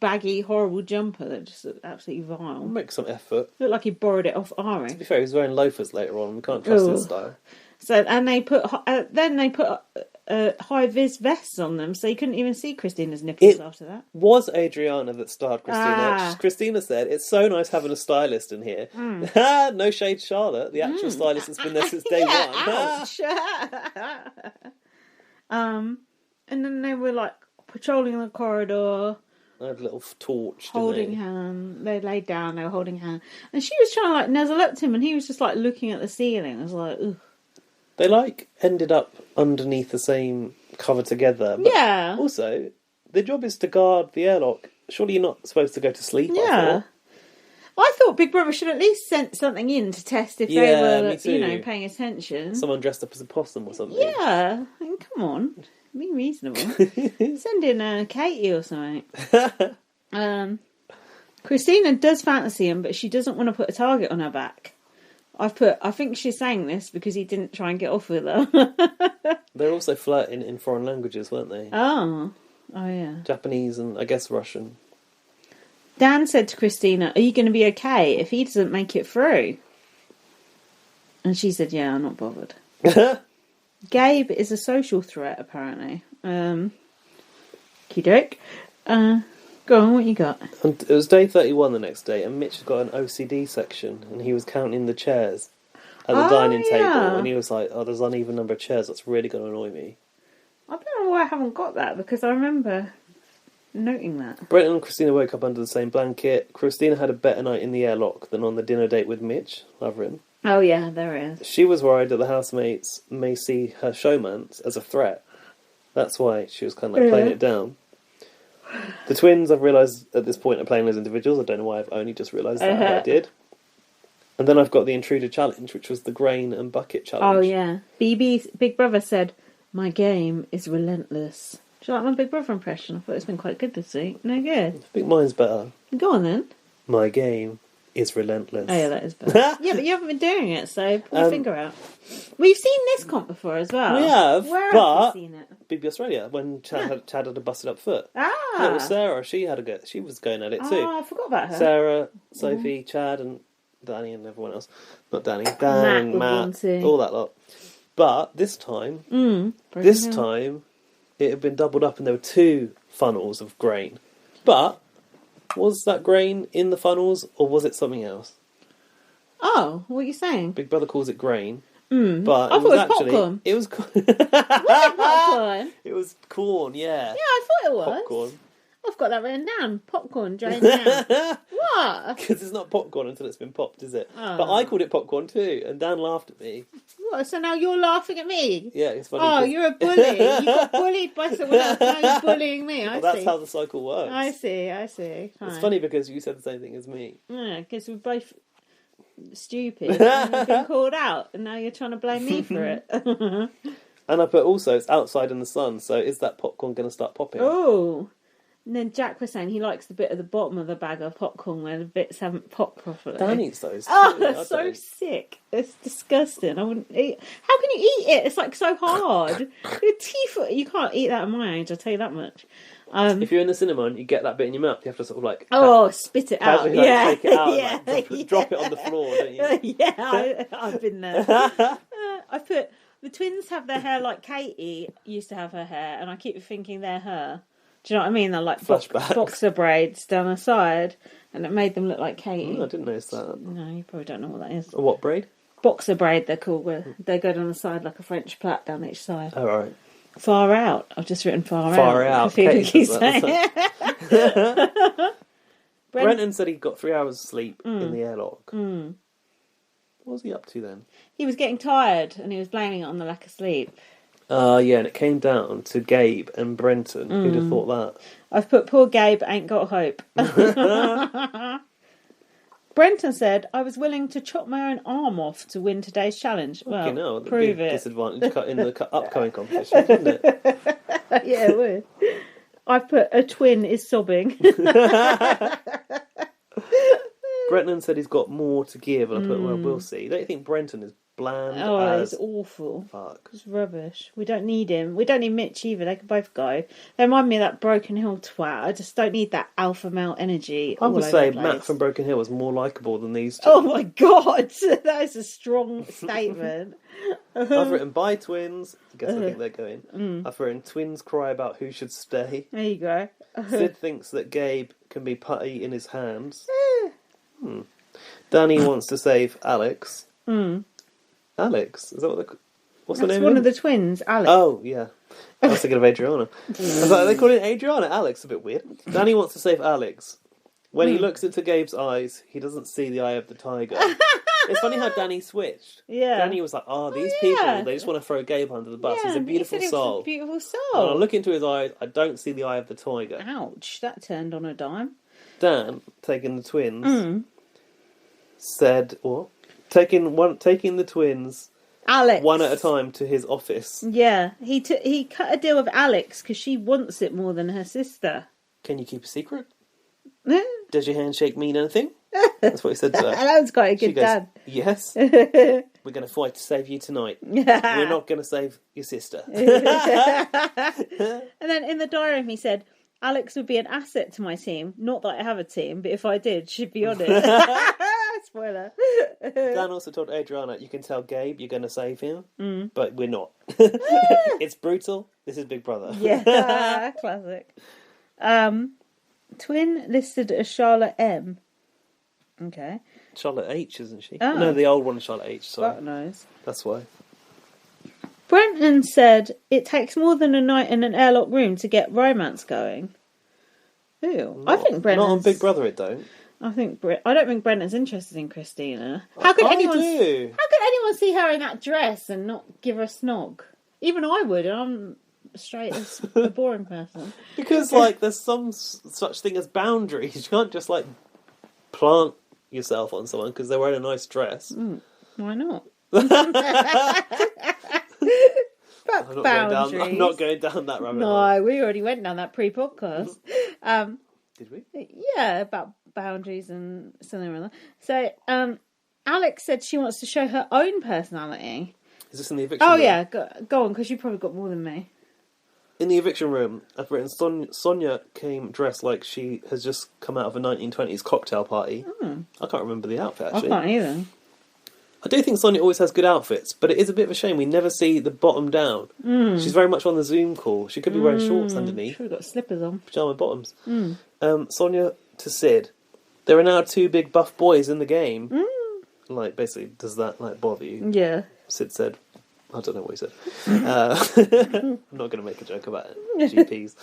baggy, horrible jumper that just looked absolutely vile. Make some effort. Looked like he borrowed it off Ari. To be fair, he was wearing loafers later on. We can't trust his style. So, and they put high vis vests on them, so you couldn't even see Christina's nipples after that. Was Adriana that starred Christina. Christina said, "It's so nice having a stylist in here." No shade, Charlotte, the actual stylist that's been there since day one. Ouch. And then they were like patrolling the corridor. They had a little torch, holding hand. They laid down. They were holding hand, and she was trying to like nuzzle up to him, and he was just like looking at the ceiling. I was like, ugh. They like ended up underneath the same cover together. But also, their job is to guard the airlock. Surely you're not supposed to go to sleep. Yeah. I thought Big Brother should at least send something in to test if they were, paying attention. Someone dressed up as a possum or something. Yeah. I mean, come on. Be reasonable. Send in Katie or something. Christina does fancy him, but she doesn't want to put a target on her back. I think she's saying this because he didn't try and get off with her. They're also flirting in foreign languages, weren't they? Oh yeah. Japanese and I guess Russian. Dan said to Christina, "Are you going to be okay if he doesn't make it through?" And she said, "Yeah, I'm not bothered." Gabe is a social threat, apparently. Kidok. Go on, what you got? And it was day 31 the next day, and Mitch had got an OCD section, and he was counting the chairs at the dining table, and he was like, "Oh, there's an uneven number of chairs. That's really going to annoy me." I don't know why I haven't got that, because I remember noting that. Brenton and Christina woke up under the same blanket. Christina had a better night in the airlock than on the dinner date with Mitch. Love him. Oh yeah, there is. She was worried that the housemates may see her showmance as a threat. That's why she was kind of like playing it down. The twins, I've realised at this point, are playing as individuals. I don't know why I've only just realised that, but I did. And then I've got the intruder challenge, which was the grain and bucket challenge. Oh yeah. Big Brother said, "My game is relentless." Do you like my Big Brother impression? I thought it's been quite good this week. No good. I think mine's better. Go on then. My game is relentless. Oh yeah, that is better. Yeah, but you haven't been doing it, so pull your finger out. We've seen this comp before as well. We have. Where but have we seen it? BBC Australia, when Chad had a busted up foot. Ah. Little Sarah, she had a go. She was going at it too. Oh, I forgot about her. Sarah, Sophie, Chad, and Danny, and everyone else. Not Danny, Dan, Matt, all that lot. But this time, it had been doubled up, and there were 2 funnels of grain. But was that grain in the funnels, or was it something else? Oh, what are you saying? Big Brother calls it grain. But I thought it was popcorn. It was Was it popcorn? It was corn, yeah. Yeah, I thought it was. Popcorn. I've got that written down. Popcorn drained down. What? Because it's not popcorn until it's been popped, is it? Oh. But I called it popcorn too, and Dan laughed at me. What? So now you're laughing at me? Yeah, it's funny. Oh, you're a bully. You got bullied by someone else. Now you're bullying me. I see. That's how the cycle works. I see. Fine. It's funny because you said the same thing as me. Yeah, because we're both stupid and we've been called out, and now you're trying to blame me for it. And I put also, it's outside in the sun, so is that popcorn going to start popping? Oh. And then Jack was saying he likes the bit at the bottom of the bag of popcorn where the bits haven't popped properly. Dan eats those. Oh, that's so sick. It's disgusting. I wouldn't eat. How can you eat it? It's like so hard. Your teeth. You can't eat that at my age. I'll tell you that much. If you're in the cinema and you get that bit in your mouth, you have to sort of like spit it out. Like, take it out, yeah, and, like, drop it on the floor, don't you? Yeah, I've been there. I put the twins have their hair like Katie used to have her hair, and I keep thinking they're her. Do you know what I mean? They're like boxer braids down the side, and it made them look like Katie. I didn't notice that. No, you probably don't know what that is. A what braid? Boxer braid, they're called, where they go down the side like a French plait down each side. Oh, right. Far out. I've just written far out. Far out. I feel like he's saying. Brenton said he got 3 hours sleep in the airlock. What was he up to then? He was getting tired, and he was blaming it on the lack of sleep. Yeah, and it came down to Gabe and Brenton. Who'd have thought that? I've put poor Gabe ain't got hope. Brenton said, "I was willing to chop my own arm off to win today's challenge." Well, no, prove be a it. disadvantage in the upcoming competition, wouldn't it? Yeah, it would. I've put a twin is sobbing. Brenton said he's got more to give, and I put, well, we'll see. Don't you think Brenton is bland as... it's awful. Fuck. It's rubbish. We don't need him. We don't need Mitch either. They can both go. They remind me of that Broken Hill twat. I just don't need that alpha male energy. I would say Matt from Broken Hill was more likeable than these two. Oh my god, that is a strong statement. I've written by twins. I guess I think they're going. I've written twins cry about who should stay. There you go. Sid thinks that Gabe can be putty in his hands. Danny wants to save Alex. Alex? Is that what what's the name? That's one of the twins, Alex. Oh, yeah. I was thinking of Adriana. I was like, they call it Adriana. Alex, a bit weird. Danny wants to save Alex. When he looks into Gabe's eyes, he doesn't see the eye of the tiger. It's funny how Danny switched. Yeah. Danny was like, these people, they just want to throw Gabe under the bus. He's a beautiful soul. A beautiful soul. When I look into his eyes, I don't see the eye of the tiger. Ouch, that turned on a dime. Dan, taking the twins, said, what? Taking the twins... Alex. One at a time to his office. Yeah, he cut a deal with Alex because she wants it more than her sister. Can you keep a secret? Does your handshake mean anything? That's what he said to her. That was quite a good dad. Yes. We're going to fight to save you tonight. We're not going to save your sister. And then in the diary he said, Alex would be an asset to my team. Not that I have a team, but if I did, she'd be on it. Spoiler. Dan also told Adriana, you can tell Gabe you're going to save him, but we're not. It's brutal. This is Big Brother. Yeah, classic. Twin listed as Charlotte M. Okay. Charlotte H, isn't she? Oh. No, the old one is Charlotte H. Sorry. God knows. That's why. Brenton said it takes more than a night in an airlock room to get romance going. Ew. I think Brenton's... Not on Big Brother it don't. I don't think Brenton's interested in Christina. How could anyone see her in that dress and not give her a snog? Even I would. I'm straight as a boring person. Because there's some such thing as boundaries. You can't just plant yourself on someone because they're wearing a nice dress. Why not? I'm not going down that rabbit hole. No, we already went down that pre-podcast. Did we? Yeah, about boundaries and something or other. So, Alex said she wants to show her own personality. Is this in the eviction room? Oh, yeah. Go on, because you probably got more than me. In the eviction room, I've written Sonia came dressed like she has just come out of a 1920s cocktail party. I can't remember the outfit, actually. I can't either. I do think Sonia always has good outfits, but it is a bit of a shame we never see the bottom down. She's very much on the Zoom call. She could be wearing shorts underneath. Should have got slippers on. Pyjama bottoms. Sonia to Sid. There are now two big buff boys in the game. Basically, does that bother you? Yeah. Sid said, I don't know what he said. I'm not going to make a joke about it. GPs.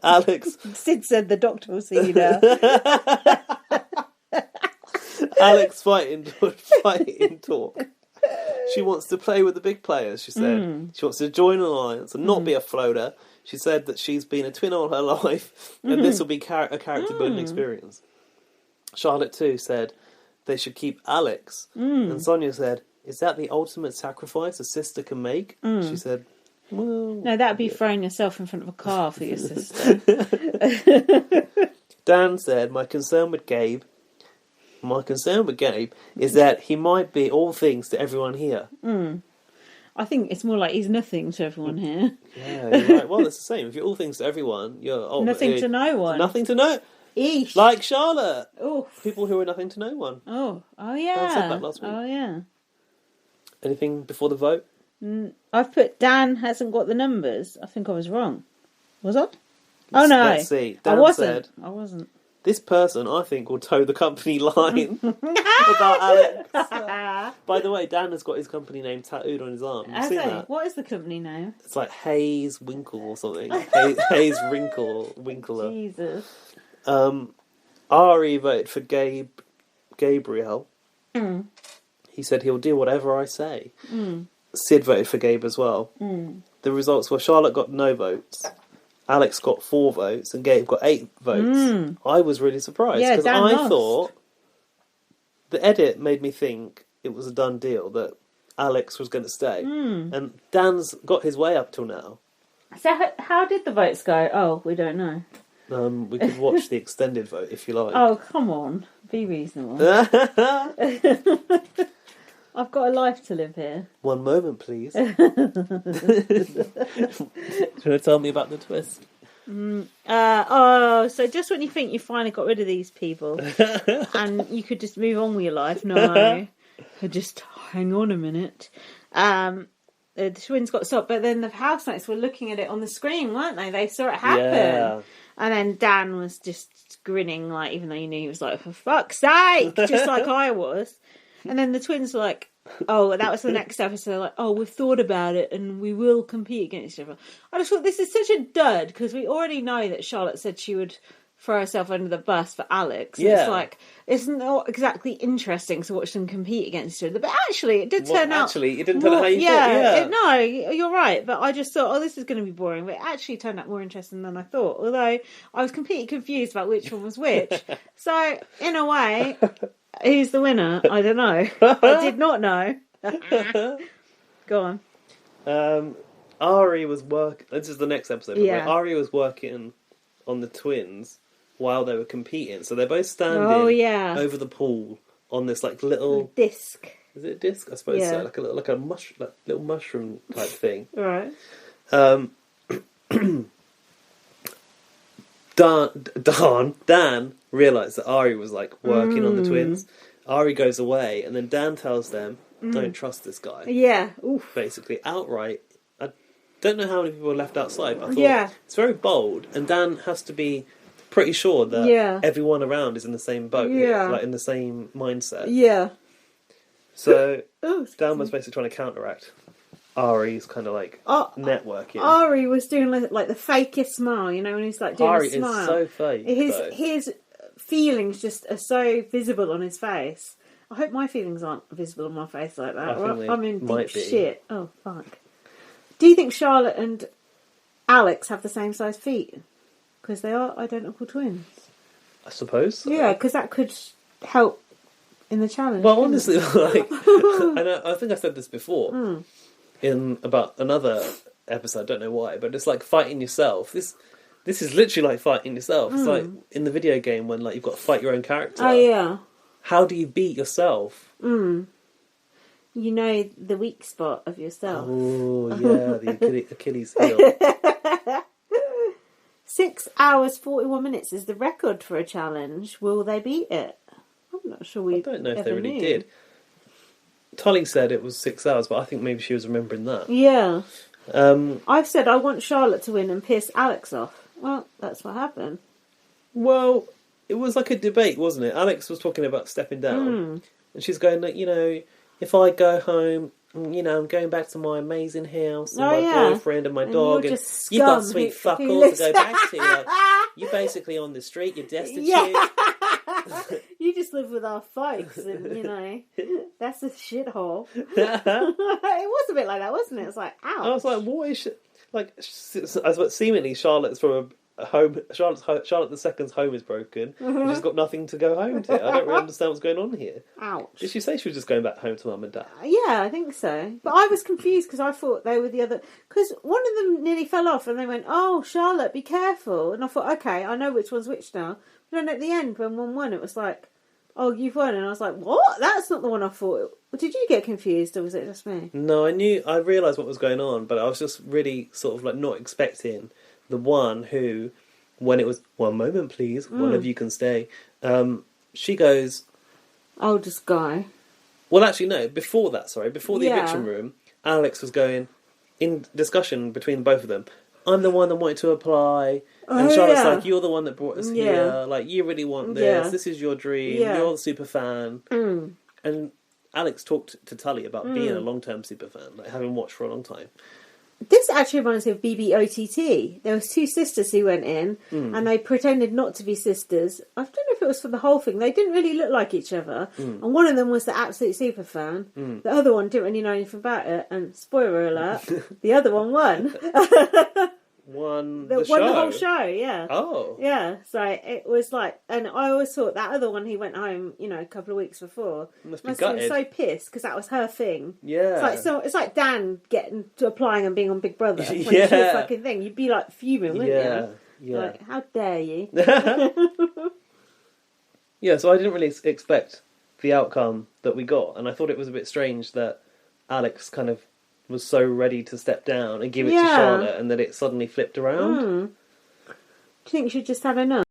Alex. Sid said the doctor will see you now. Alex fighting talk. She wants to play with the big players, she said. She wants to join an alliance and not be a floater. She said that she's been a twin all her life and this will be a character building experience. Charlotte too said they should keep Alex. And Sonia said, is that the ultimate sacrifice a sister can make? She said, well... No, that would be throwing yourself in front of a car for your sister. Dan said, my concern with Gabe is that he might be all things to everyone here. I think it's more like he's nothing to everyone here. Yeah, you're right. Well, it's the same. If you're all things to everyone, you're nothing to no one. Nothing to no. Eesh. Like Charlotte. Oof. People who are nothing to no one. Oh yeah. I said that last week. Oh yeah. Anything before the vote? I've put Dan hasn't got the numbers. I think I was wrong. Was I? Oh no. Let's see. Dan I wasn't. said, this person, I think, will toe the company line about Alex. By the way, Dan has got his company name tattooed on his arm. You've seen that? What is the company name? It's like Hayes Winkle or something. Hayes Winkler. Jesus. Ari voted for Gabriel. He said he'll do whatever I say. Sid voted for Gabe as well. The results were Charlotte got no votes. Alex got 4 votes and Gabe got 8 votes. I was really surprised because I thought the edit made me think it was a done deal that Alex was going to stay. And Dan's got his way up till now. So how did the votes go? Oh, we don't know. We could watch the extended vote if you like. Oh, come on. Be reasonable. I've got a life to live here. One moment, please. Do you want to tell me about the twist? So just when you think you finally got rid of these people and you could just move on with your life, no. Just hang on a minute. The twins got stopped, but then the housemates were looking at it on the screen, weren't they? They saw it happen. Yeah. And then Dan was just grinning, like, even though you knew he was like, for fuck's sake, just like I was. And then the twins were like, oh, that was the next episode, like, oh, we've thought about it and we will compete against each other. I just thought this is such a dud, because we already know that Charlotte said she would throw herself under the bus for Alex. And it's like, it's not exactly interesting to watch them compete against each other. But actually, it did turn out... Actually, it didn't turn out how you thought, no, you're right. But I just thought, oh, this is going to be boring. But it actually turned out more interesting than I thought. Although, I was completely confused about which one was which. So, in a way, who's the winner? I don't know. I did not know. Go on. Ari was working... This is the next episode. Yeah. Ari was working on the twins while they were competing, so they're both standing over the pool on this like little disc. Is it a disc? I suppose so. Like a little mushroom type thing. Right. Dan realised that Ari was like working on the twins. Ari goes away, and then Dan tells them, "Don't trust this guy." Yeah. Oof. Basically, outright. I don't know how many people were left outside, but I thought it's very bold, and Dan has to be pretty sure that everyone around is in the same boat, like in the same mindset. Yeah. So Dan was basically trying to counteract Ari's kind of like networking. Ari was doing like the fakest smile, you know, when he's like doing Ari a smile. Is so fake. His feelings just are so visible on his face. I hope my feelings aren't visible on my face like that. I'm in deep shit. Oh fuck. Do you think Charlotte and Alex have the same size feet? Because they are identical twins. I suppose so. Yeah, because that could help in the challenge. Well, honestly, like, I think I said this before in about another episode, I don't know why, but it's like fighting yourself. This is literally like fighting yourself. It's like in the video game when like you've got to fight your own character. Oh, yeah. How do you beat yourself? You know the weak spot of yourself. Oh, yeah, the Achilles heel. 6 hours, 41 minutes is the record for a challenge. Will they beat it? I'm not sure I don't know if they really did. Tully said it was 6 hours, but I think maybe she was remembering that. Yeah. I've said I want Charlotte to win and piss Alex off. Well, that's what happened. Well, it was like a debate, wasn't it? Alex was talking about stepping down. And she's going, like, you know, if I go home, you know, I'm going back to my amazing house and my boyfriend and my dog, and you've got sweet fuck all to go back to. Like, you're basically on the street, you're destitute. Yeah. You just live with our folks, and, you know, that's a shithole. It was a bit like that, wasn't it? It was like, ouch. I was like, what is... Like, seemingly Charlotte's from a home... Charlotte II's home is broken, and she's got nothing to go home to. I don't really understand what's going on here. Ouch. Did she say she was just going back home to mum and dad? Yeah, I think so. But I was confused because I thought they were the other... Because one of them nearly fell off and they went, oh, Charlotte, be careful. And I thought, okay, I know which one's which now. But then at the end, when one won, it was like, oh, you've won. And I was like, what? That's not the one I thought. Did you get confused or was it just me? No, I realised what was going on, but I was just really sort of like not expecting the one who, when it was, one moment please, one of you can stay, she goes... Oldest guy. Well, actually, no, before the eviction room, Alex was going, in discussion between both of them, I'm the one that wanted to apply, and Charlotte's like, you're the one that brought us here, like, you really want this, this is your dream, you're the super fan. And Alex talked to Tully about being a long-term super fan, like having watched for a long time. This actually reminds me of BBOTT. There was two sisters who went in, and they pretended not to be sisters. I don't know if it was for the whole thing. They didn't really look like each other, and one of them was the absolute super fan. The other one didn't really know anything about it, and spoiler alert, the other one won. Won the whole show, yeah. Oh. Yeah, so it was like, and I always thought that other one, he went home, you know, a couple of weeks before. Must have gutted. been so pissed, because that was her thing. Yeah. It's like Dan getting to applying and being on Big Brother. When it's your fucking thing. You'd be like fuming, wouldn't you? Yeah. Like, how dare you? Yeah, so I didn't really expect the outcome that we got, and I thought it was a bit strange that Alex kind of was so ready to step down and give it to Charlotte, and that it suddenly flipped around. Do you think she just had enough?